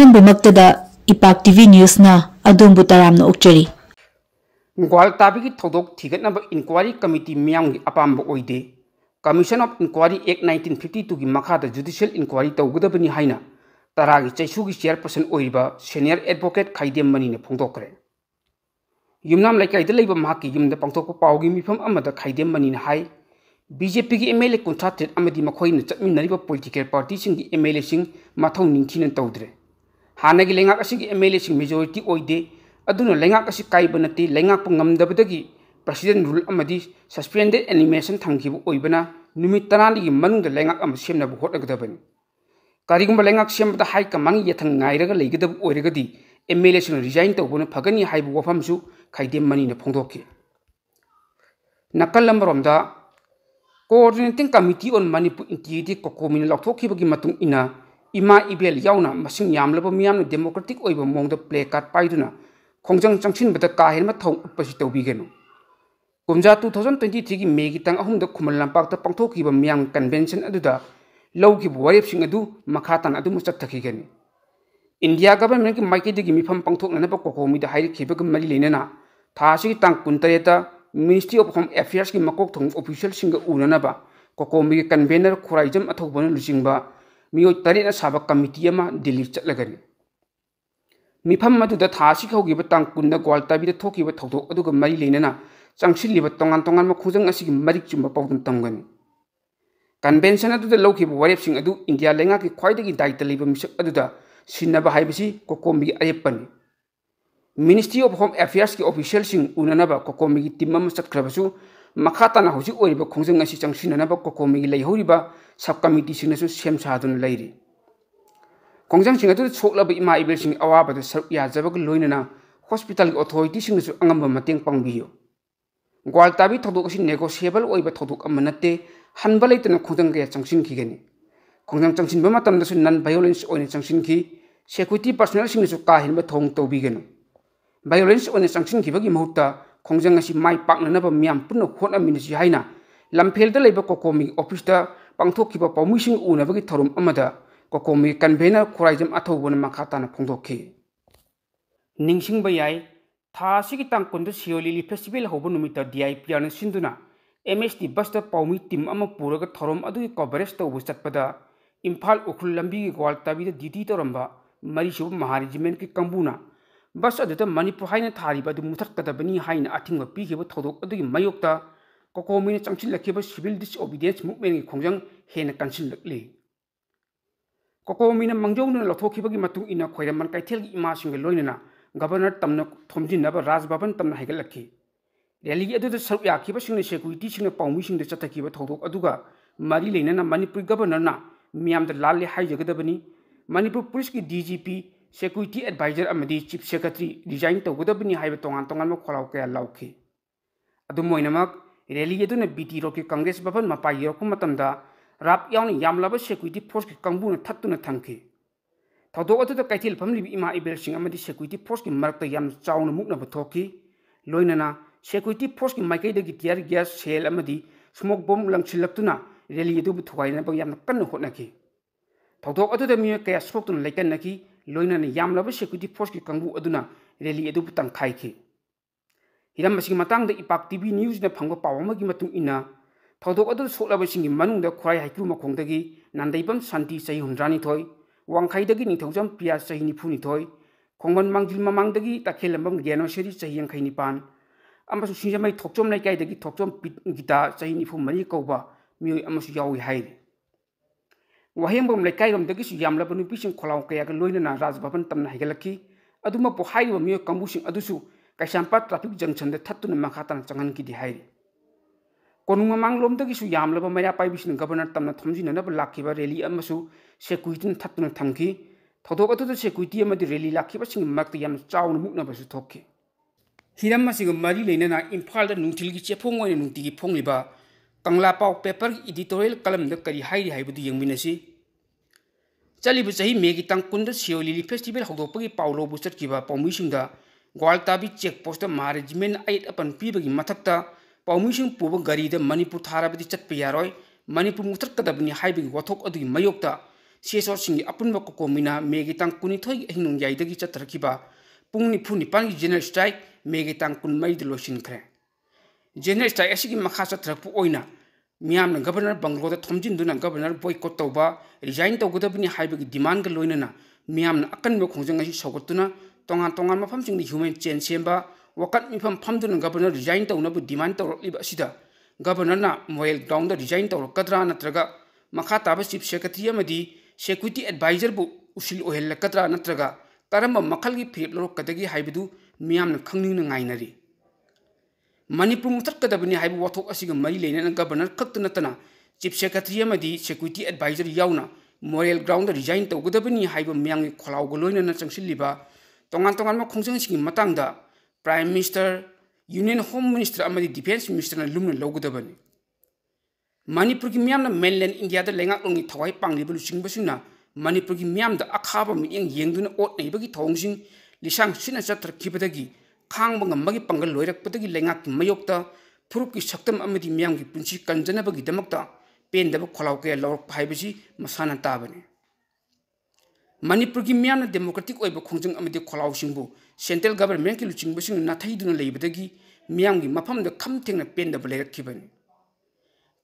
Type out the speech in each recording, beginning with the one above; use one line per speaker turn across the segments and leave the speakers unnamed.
अहमबमक्तदा इपाक TV न्यूज़ना अदोंबु तरामना उक्चरी
ग्वाल ताबी की थौदोक थिगतनब inquiry committee मियाम की अपाम्ब ओइदे कमीशन ऑफ इंक्वायरी एक्ट 1952 की मखादा जुडिशियल इंक्वायरी तौगदबनी हाइना तरागी चैसुगी चेयरपर्सन ओइबा सीनियर एडवोकेट खाइदेम मनी ने फोंदोकरे युमनाम लैकाइदा लैबा महाकी युमदा पंगथोकपा पाउगी मिफम अमदा खाइदेम मनी ने हाई बीजेपी की एमएलए कुंथाटेट अमदी मखोइना चटमिनरिबा पॉलिटिकल पार्टी सिंह की एमएलए सिंह माथौ निंथिना तौद्रे हानागी लेंगाक असिगी एमएलए सिंह मेजॉरिटी ओइदे अदुना लेंगाक असी काइबा नते लेंगाक पंगमदबदगी प्रेसिडेंट रूल अमदी सस्पेंडेड एनिमेशन थंगखिबु ओइबना नुमित तनानी मनुंग लेंगाक अम सेमनबु होटगदबनी कारिगुंबा लेंगाक सेमबदा हाई कमांग यथंग नाइरगा लेगदब ओइरगदी एमएलए सिंह रिजाइन तौबुना फगनी हाइबु वफमसु खाइदेम मनीना फोंदोके नकल अमरोमदा coordinating committee on Manipur integrity कोकोमिना लौथोखिबगी मतुंग इना इमा इबेल यावना मसिंग यामलबा मियामना डेमोक्रेटिक ओइबा मोंगदा प्ले कार्ड पाइदुना खोंजंग चंगसिनबदा काहेनमा थौ उत्पसि तौबिगेनु कुमजा 2023 की मे की तंग अहुमदा खुमल लंपाकता पंगथोखिबा मियाम कन्वेंशन अदुदा लौखिबा वारेपसिंग अदु मखातान अदु मुचत्थखिगेनि इंडिया गवर्नमेंट की माइकेदगी मिफम पंगथोकनबा कोकोमिदा हाइरखिबगा मरि लेनना थासी तंग 19 मिनिस्ट्री ऑफ होम अफेयर्स की मकोक थोंग ऑफिशियल सिंग उननबा कोकोमी के कन्वेनर खुराइजम अथौबन लुचिंगबा मियोय तरेना साबा कमिटी अमा दिल्ली चटलगनि मिफम मदुदा थासी खौगिबा तांग कुंदा ग्वालताबीदा थोकिबा थौदोक अदुगा मरि लेनना चंगसिलिबा तोंगान तोंगान मखुजंग असिगी मरिक चुम्बा पाउदन तंगनि कन्वेंशन अदुदा लौखिबा वारेपसिंग अदु इंडिया लेंगा की ख्वाइदगी दायित्व लेबा मिसक अदुदा सिन्नबा हाइबसी कोकोमी अरेपनी मिनिस्ट्री ऑफ होम अफेयर्स की ऑफिशियल सिंग उननबा कोकोमी की टीम अमा चटखरबसु मखाताना हौजी ओइरिबा खोंजंग असी चंगसिननबा कोकोमी की लैहौरिबा सब कमिटी सिंगनसु सेम सादुन लैरि खोंजंग सिंग अदु सोकलबा इमा इबेल सिंग अवाबदा सरुक याजबग लोइनना हॉस्पिटल की अथॉरिटी सिंगनसु अंगम मतेंग पांगबियो ग्वालताबी थौदोक असि नेगोशिएबल ओइबा थौदोक अमा नते हनबा लैतना खोंजंग कया चंगसिनखिगनि खोंजंग चंगसिनबा मतमदसु नन वायलेंस ओइना चंगसिनखि सिक्योरिटी पर्सनल सिंगनसु काहेनबा थोंग तौबिगनु वायलेंस ओइना चंगसिनखिबगी महुत्ता खोंजंग असि माइ पाकननबा मियाम पुन्ना होटनामिनसि हाइना लमफेलदा लैबा कोकोमी ऑफिसदा पांगथोखिबा पाउमिसिंग उनबगी थरुम अमदा कोकोमी कन्वेनर खुराइजम अथौबन मखाताना फोंदोखि निंगसिंगबा याय थासिगी तांगकुंदा सियोलिली फेस्टिवल होबो नुमिता डीआईपीआर न सिंदुना एमएसटी बसदा पाउमी टीम अमा पुरगा थरुम अदुगी कवरेज तौबु चटपदा इम्फाल उखुल लंबीगी ग्वालताबीदा ड्यूटी तौरंबा मरीसुब महारेजिमेंट की कंबुना बस अदुदा मणिपुर हाइना थारिबा अदु मुथक्कदबनी हाइना अथिंग पीखिबा थौदोक अदुगी मयोक्ता कोकोमीना चंगसिलखिबा सिविल डिसओबीडियंस मूवमेंट की खोंजंग हेना कंसिलखली कोकोमीना मंगजौना लौथोखिबगी मतुंग इना खोइरमन कैथेलगी इमासिंग लोइनना गवर्नर तमना थोमजिनबा राजभवन तमना हाइगलखि रैली अदुदा सरुक याखिबसिंग सिक्योरिटी सिंग पाउमीसिंग चटखिबा थौदोक अदुगा मरी लेनना मणिपुर गवर्नरना मियामदा लाले हाइजगदबनी मणिपुर पुलिस की डीजीपी सिक्योरिटी एडवाइजर अमदी चीफ सेक्रेटरी रिजाइन तौगदबनी हाइबा तोंगान तोंगान खोलाव कया लाउखि अदुमोइनमक रैली अदुना बीटी रोड की कांग्रेस भवन मपाई योरक मतमदा राप यावना यामलाबा सिक्योरिटी फोर्स की कंबुना थत्तुना थंखि थौदोक अदुदा कैथेल फमलिबि इमा इबेल सिंह अमदी सिक्योरिटी फोर्स की मरकता याम चाउना मुकनबा थोखि लोइनना सिक्योरिटी फोर्स की माइकैदगी टियर गैस सेल अमदी स्मोक बम लंगसिलक्तुना रैली अदुबु थुगाइनबा यामना कन्ना होटनखि थौदोक अदुदा मिय कया सोक्तुना लैकनखि लोइनना यामलाबा सिक्योरिटी फोर्स की कंबु अदुना रैली अदुबु तंखाइखि हिरम मसिंग मतंगदा इपाक टीवी न्यूज़ ने फंगबा पाव अमगी मतुंग इना थौदोक अदु सोक्लबसिंगी मनुंगदा खुराई हाइकु मखोंगदगी नांदैबम शांति चही 112 वांखाइदगी निथौजम प्रिया चही 92 खोंगन मांगजिल ममांगदगी ताखेलंबम गेनोसरी चही 59 अमसु सिंजमई थोकचोम लैकाइदगी थोकचोम गीता चही 94 कौबा मियोय अमसु यावी हाइरे वहेंबम लैकाइरमदगिसु यामलबा नुपिसिंग खोलाव कयागा लोइनना राजभवन तमना हाइगलखि अदुमपु हाइरिबा मियोय कंबुसिंग अदुसु कैसांपाट ट्रैफिक जंक्शन थत्तुना मखाताना चंगनकिदि हाइरे कोनुंग ममांगलोमदगिसु यामलबा मया पाइबिसिन गवर्नर तमना थोमजिननबा लाखिबा रैली अमसु सिक्योरिटी थत्तुना थंखि थौदोक अदुदा सिक्योरिटी अमदि रैली लाखिबसिंग मक्ता याम चाउना मुकनबसु थोखि हिरम मसिग मरी लेनना इम्फालदा नुंथिलगी चेफोंग ओइना नुंतिगी फोंलिबा कंगला पाव पेपर की एडिटोरियल कलमदा करी हाइरि हाइबदु यंगमिनसि चलिबा चही मेगी तंग कुंदा सियोलिली फेस्टिवल हौदोकपगी पावलोबु चटकिबा पाउमिसिंगदा ग्वालताबी चेक पोस्ट महारेजिमेंट 8 अपन पीबगी मथक्ता पाउमिसिंग पुब गारीदा मणिपुर थाराबदी चटप यारोय मणिपुर मुथक्कदबनी हाइबगी वथोक अदुगी मयोक्ता CSO apun ba kokomina megi tang kunithoi hinung yai dagi chatrakiba pungni phuni pangi general strike megi tang kun mai de losin khre general strike asigi makha chatrak pu oina miam na governor banglo da thomjin duna governor boycott tawba resign tawgadabni haibagi demand ga loinana miam na akan me khongjang asi sogotuna tongan tongan mafam sing human chain semba wakat mifam phamduna governor resign tawna bu demand tawrliba sida governor na moral ground da resign tawrakadra natraga makha taba chief secretary amadi security advisor bu usil ohel katra natraga karamba makhalgi phep lorok kadagi haibadu miyamna khangning na ngainari manipur mutak kadabani haibu wathok asiga mari leina governor khakta natana chief secretary amadi security advisor yauna moral ground resign tawgadabani haibu miyang kholaw goloina na changsiliba tongan tongan ma khongjang singi matangda prime minister union home minister amadi defense minister na lumna lawgadabani manipur ki miyam na mainland india da lengak longi thawai pangli bu sing basuna manipur ki miyam da akhaba mi eng yengduna ot nei bagi thongsing lisang sina chatra kibadagi khang bang magi pangal loirak padagi lengak ki mayokta phurup ki saktam amadi miyam ki punchi kanjana bagi damakta pen da kholaw ke lawrak phaibasi masana tabani manipur ki miyam na democratic oiba khongjang amadi kholaw singbu central government ki luching basing na thaiduna leibadagi miyam gi mafam da kham thengna pen da lerak kibani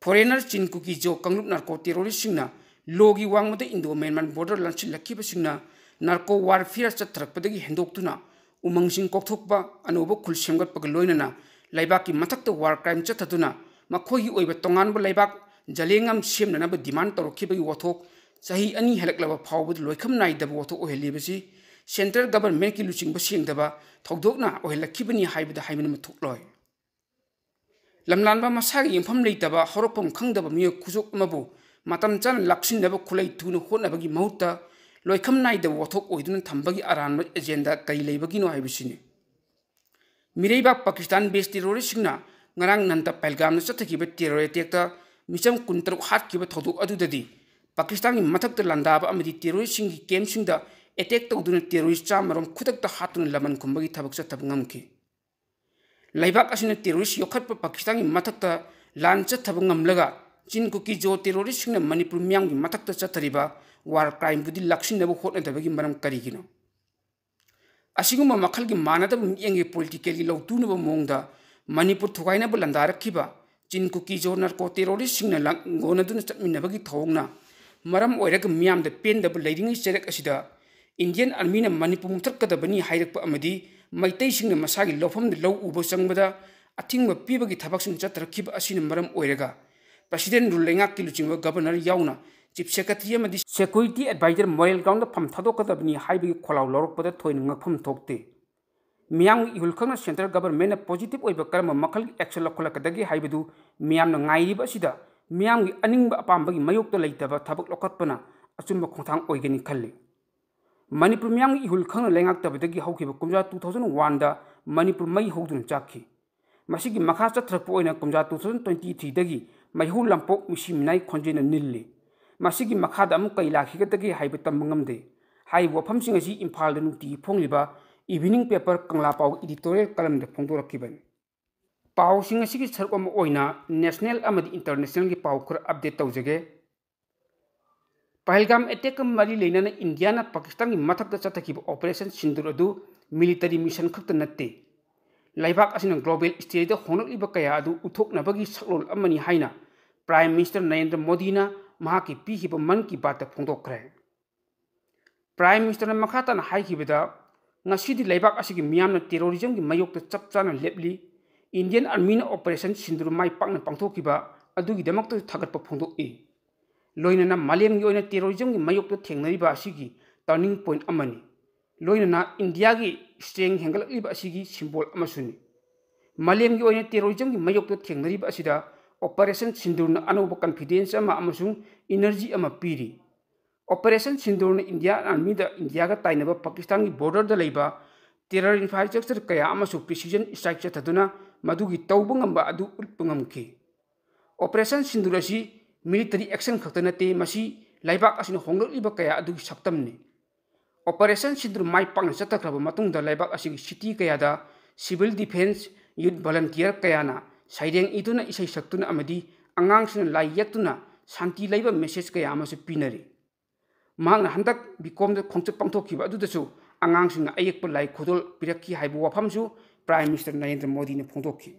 foreigner chin kuki jo kanglup narco terrorist singna logi wangmada indo myanmar border lanchi lakhiba singna narco warfare chatrak padagi hendoktuna umang sing kokthokba anobo khul semgat pag loinana laibak ki mathakta war crime chataduna makhogi oiba tongan ba laibak jalengam semna na ba demand torokhiba wathok sahi ani helaklaba phawbud loikham nai dab wathok ohelibasi central government ki luching ba singdaba thogdokna ohelakibani haibada haimina mathukloi lamlanba masagi yimpham leitaba horokpam khangdaba mi khuzuk mabu matam chan laksin daba khulai thuna honabagi mahutta loikham nai da wathok oidun thambagi aran agenda kai leibagi no haibisini miraiba pakistan based terrorist singna ngarang nanta pelgam na chathaki ba terror attack ta micham kuntaru hat ki ba thoduk adudadi pakistan gi mathak ta landaba amadi terrorist sing gi camp sing da attack tawduna terrorist chamarom khudak ta hatun laman kumbagi thabak chathab ngamki laibak asina terrorist yokhat pa pakistan gi mathakta lancha thab ngamlaga chin ku ki jo terrorist singna manipur myang gi mathakta chathariba war crime budi laksin nabu hotna dabagi maram karigino asiguma makhal gi manada yenge political gi lawtuna ba mongda manipur thugaina ba landar khiba chin ku ki jo narco terrorist singna lang ngona dun chatmina bagi thongna maram oiraga myam da pen da leiding cherek asida indian army na manipur muthakka bani hairak pa amadi maitai singna masagi lofam de low ubo changbada athingba pibagi thabak sing chatrakhiba asina maram oiraga president rulenga ki luchingba governor yauna chief secretary amadi security advisor moral ground da pham thadokadabni haibagi kholaw lorokpada thoin ngakpham thokte miyang ihulkhana central government na positive oiba karma makhal action lakholakadagi haibadu miyam na ngairiba asida miyam gi aningba apambagi mayokta leitaba thabak lokatpana achumba khongthang oigani khalli manipur miyang ihul khang lengak tabadagi haukiba kumja 2001 da manipur mai hodun chakhi masigi makha chathrak oina kumja 2023 dagi maihu lampok misimnai khonjena nilli masigi makha da am kai lakhigatagi haiba tamngamde hai wafam sing asi imphal da nuti phongliba evening paper kangla paw editorial kalam da phongdorakiban paw sing asigi sarkom oina national amadi international gi paw khur update tawjage Pahalgam attack मरी लेना India ना पाकिस्तान की मथक चतकीब operation सिंदूर अदु military mission खक्त नत्ते लाइबाक असिना global stage होनकलिब कया अदु उथोकनबगी सकलोल अमनी हाइना प्राइम मिनिस्टर नरेंद्र मोदी ना महाकी पीहिब मन की बात फोंदोखरे प्राइम मिनिस्टर मखातन हाइकिबदा ngasidi laibak asigi miyamna terrorism gi mayokta chapchana lepli indian army na operation sindur mai pakna pangthokiba adugi damakta thagatpa phongdok loinana malem gi oina terrorism gi mayokta thengnariba asigi turning point amani loinana india gi strength hengalakliba asigi symbol amasuni malem gi oina terrorism gi mayokta thengnariba asida operation sindurna anoba confidence ama amasung energy ama piri operation sindurna india army da india ga tainaba pakistan gi border da leiba terror infrastructure kaya amasu precision strike chataduna madugi tawbungamba adu ulpungamki operation sindura si military action khaktanate masi laibak asina hongloliba kaya adu saktamni operation sindur mai pang chatakraba matung da laibak asigi city kaya da civil defense youth volunteer kaya na saireng iduna isai saktuna amadi angang sina lai yaktuna shanti laiba message kaya amasu pinari ꯃꯍꯥꯛꯅ ꯍꯟꯗꯛ ꯕꯤꯀꯣꯝꯗ ꯈꯣꯡꯆꯠ ꯄꯥꯡꯊꯣꯛꯈꯤꯕ ꯑꯗꯨꯗꯁꯨ ꯑꯉꯥꯡꯁꯤꯡꯅ ꯑꯌꯦꯛꯄ ꯂꯥꯏ ꯈꯨꯗꯣꯜ ꯄꯤꯔꯛꯈꯤ ꯍꯥꯏꯕ ꯋꯥꯐꯝꯁꯨ prime minister Narendra ꯃꯣꯗꯤꯅ ꯐꯣꯡꯗꯣꯛꯈꯤ꯫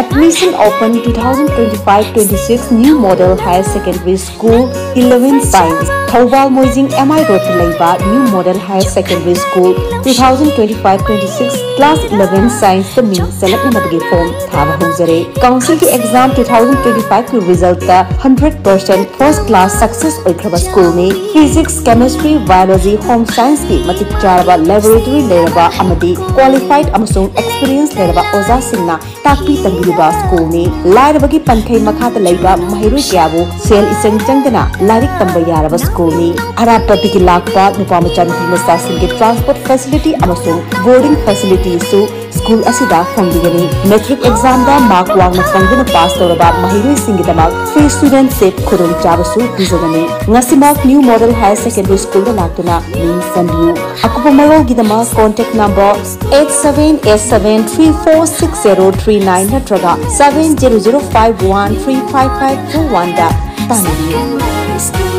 Admission open 2025-26 New Model Higher Secondary School 11 Science Thoubal Moijing MI Road Laiba New Model Higher Secondary School 2025-26 Class 11 Science the Min Select Nabagi Form Thaba Huzare Council ki Exam 2025 ki result ta 100% first class success oikraba school ni Physics, Chemistry, Biology, Home Science ki matik charaba laboratory leraba amadi qualified amasung experience leraba oza singna takpi Biruba School ni Lairabagi Pankei Makata Laiba Mahiru Kiabu Sel Isang Jangdana Larik Tambayaraba School ni Arapati ki Lakpa Nupamachan Masa Singi Transport Facility Amasung Boarding Facility Su School Asida Fangdigani Metric Exam da Mark Wang Fangdana Pass Toraba Mahiru Singidamak Free Student Set Kurung Chabasu Bizagani Ngasimak New Model Higher Secondary School da Laktuna Min Sanbiu Akupamayol Gidama Contact Number 8787346039 700513552 da Tanadi.